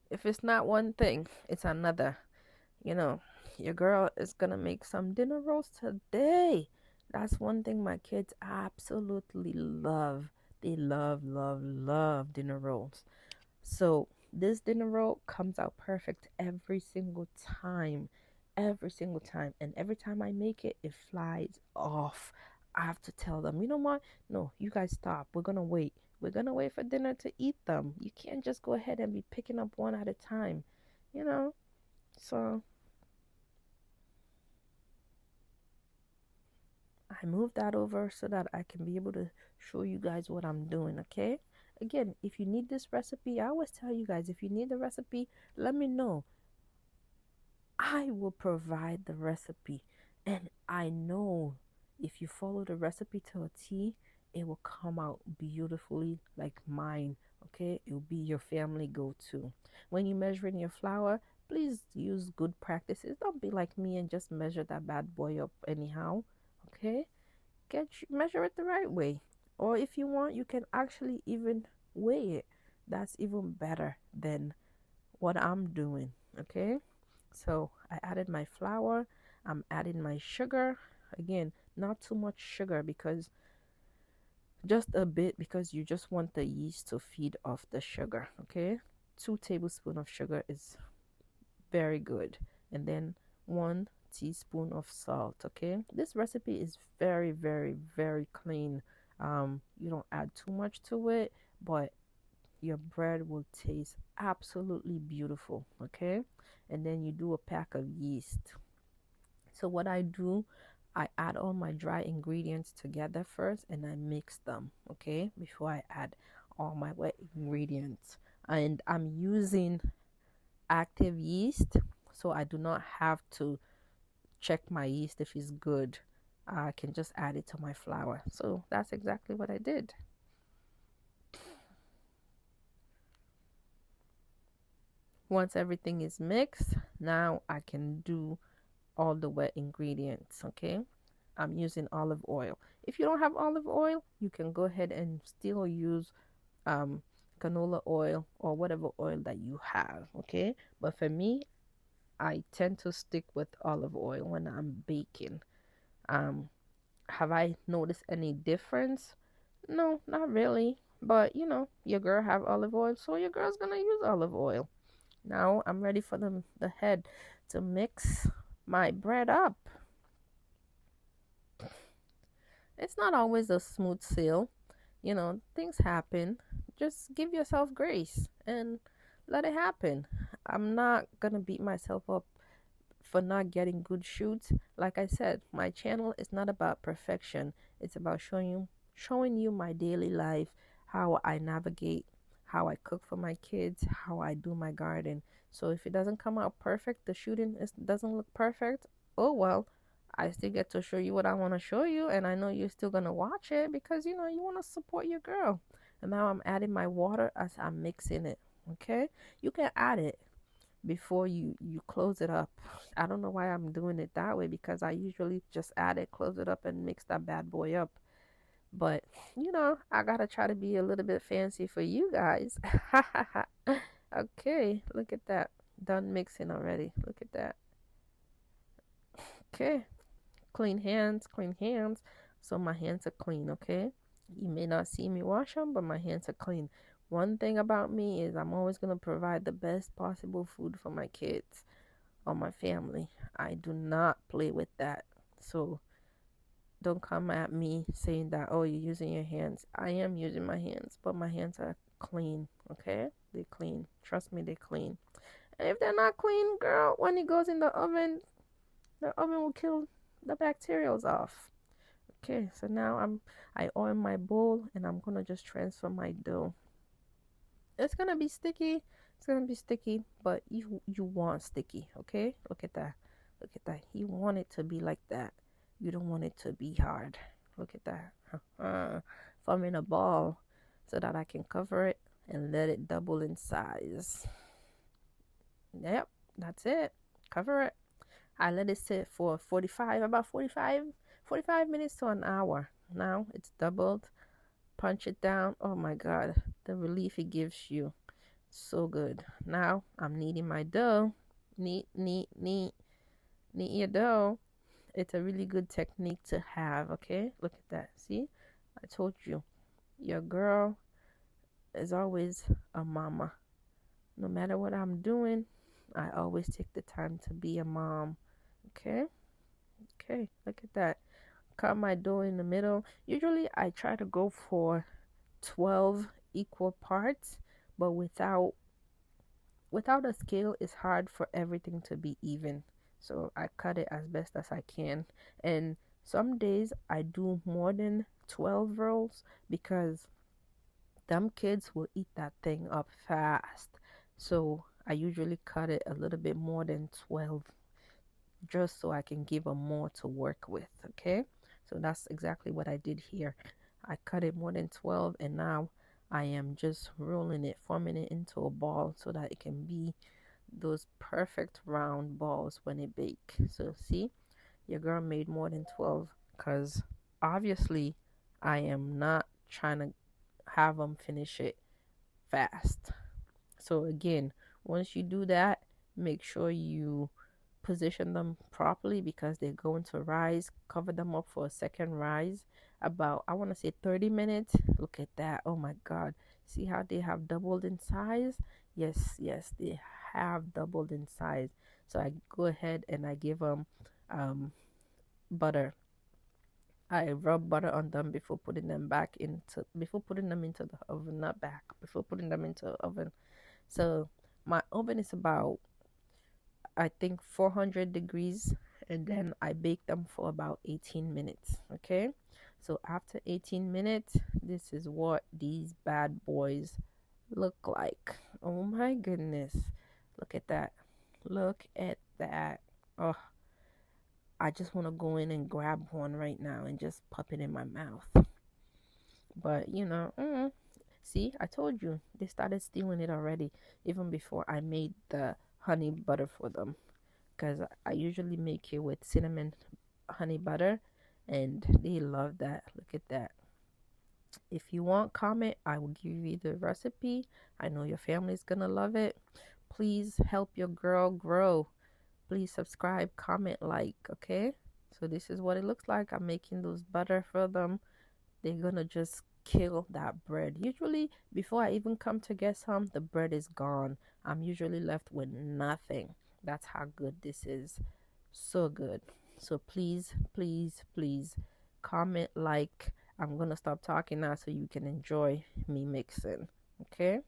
If it's not one thing, it's another. You know, your girl is gonna make some dinner rolls today. That's one thing my kids absolutely love. They love, love, love dinner rolls. So this dinner roll comes out perfect every single time. Every single time. And every time I make it, it flies off. I have to tell them, you know what? No, you guys stop. We're gonna wait. We're gonna wait for dinner to eat them. You can't just go ahead and be picking up one at a time. You know? So I moved that over so that I can be able to show you guys what I'm doing, okay? Again, if you need this recipe, I always tell you guys, if you need the recipe, let me know. I will provide the recipe. And I know if you follow the recipe to a T, it will come out beautifully like mine, okay? It will be your family go-to. When you measuring your flour, please use good practices. Don't be like me and just measure that bad boy up anyhow, okay? Measure it the right way. Or if you want, you can actually even weigh it. That's even better than what I'm doing, okay? So I added my flour, I'm adding my sugar. Again, not too much sugar, because just a bit, because you just want the yeast to feed off the sugar, okay? 2 tablespoons of sugar is very good. And then 1 teaspoon of salt, okay? This recipe is very, very, very clean. You don't add too much to it, but your bread will taste absolutely beautiful, okay? And then you do a pack of yeast. So what I do, I add all my dry ingredients together first and I mix them, okay, before I add all my wet ingredients. And I'm using active yeast, so I do not have to check my yeast if it's good. I can just add it to my flour. So that's exactly what I did. Once everything is mixed, now I can do all the wet ingredients, okay? I'm using olive oil. If you don't have olive oil, you can go ahead and still use um, canola oil or whatever oil that you have, okay? But for me, I tend to stick with olive oil when I'm baking. Um, have I noticed any difference? No, not really. But your girl have olive oil, so your girl's gonna use olive oil. Now I'm ready for the head to mix my bread up. It's not always a smooth sail. Things happen. Just give yourself grace and let it happen. I'm not gonna beat myself up for not getting good shoots. Like I said, my channel is not about perfection. It's about showing you my daily life, how I navigate, how I cook for my kids, how I do my garden. So if it doesn't come out perfect, the shooting doesn't look perfect, oh well, I still get to show you what I want to show you, and I know you're still gonna watch it because you want to support your girl. And now I'm adding my water as I'm mixing it. Okay, you can add it before you close it up. I don't know why I'm doing it that way, because I usually just add it, close it up, and mix that bad boy up. But I gotta try to be a little bit fancy for you guys. Okay, look at that. Done mixing already. Look at that. Okay, clean hands, clean hands. So my hands are clean, okay? You may not see me wash them, but my hands are clean. One thing about me is I'm always going to provide the best possible food for my kids or my family. I do not play with that. So don't come at me saying that, oh, you're using your hands. I am using my hands, but my hands are clean, okay? They're clean. Trust me, they're clean. And if they're not clean, girl, when it goes in the oven will kill the bacterials off. Okay, so now I oil my bowl and I'm gonna just transfer my dough. It's gonna be sticky. It's gonna be sticky, but you want sticky, okay? Look at that. Look at that. You want it to be like that. You don't want it to be hard. Look at that. Forming a ball so that I can cover it and let it double in size. Yep, that's it. Cover it. I let it sit for 45 minutes to an hour. Now it's doubled. Punch it down. Oh my God, the relief it gives you. So good. Now I'm kneading my dough. Knead, knead, knead, knead your dough. It's a really good technique to have, okay? Look at that. See? I told you. Your girl is always a mama. No matter what I'm doing, I always take the time to be a mom. Okay? Okay, look at that. Cut my dough in the middle. Usually I try to go for 12 equal parts, but without a scale it's hard for everything to be even. So I cut it as best as I can. And some days I do more than 12 rolls because them kids will eat that thing up fast. So I usually cut it a little bit more than 12 just so I can give them more to work with, okay? So that's exactly what I did here. I cut it more than 12 and now I am just rolling it, forming it into a ball so that it can be those perfect round balls when it bake. So see, your girl made more than 12 because obviously I am not trying to have them finish it fast. So again, once you do that, make sure you position them properly because they're going to rise. Cover them up for a second rise, about, I want to say, 30 minutes. Look at that. Oh my god. See how they have doubled in size? Yes, yes, they have doubled in size. So I go ahead and I give them butter. I rub butter on them before putting them into the oven, not back, before putting them into the oven. So my oven is about, I think, 400 degrees, and then I bake them for about 18 minutes. Okay, so after 18 minutes, this is what these bad boys look like. Oh my goodness, look at that, look at that. Oh, I just want to go in and grab one right now and just pop it in my mouth. But see, I told you they started stealing it already, even before I made the honey butter for them, because I usually make it with cinnamon honey butter, and they love that. Look at that. If you want, comment. I will give you the recipe. I know your family's gonna love it. Please help your girl grow. Please subscribe, comment, like, okay? So this is what it looks like. I'm making those butter for them. They're gonna just kill that bread. Usually, before I even come to get some, the bread is gone. I'm usually left with nothing. That's how good this is. So good. So please, please, please comment, like. I'm gonna stop talking now so you can enjoy me mixing. Okay?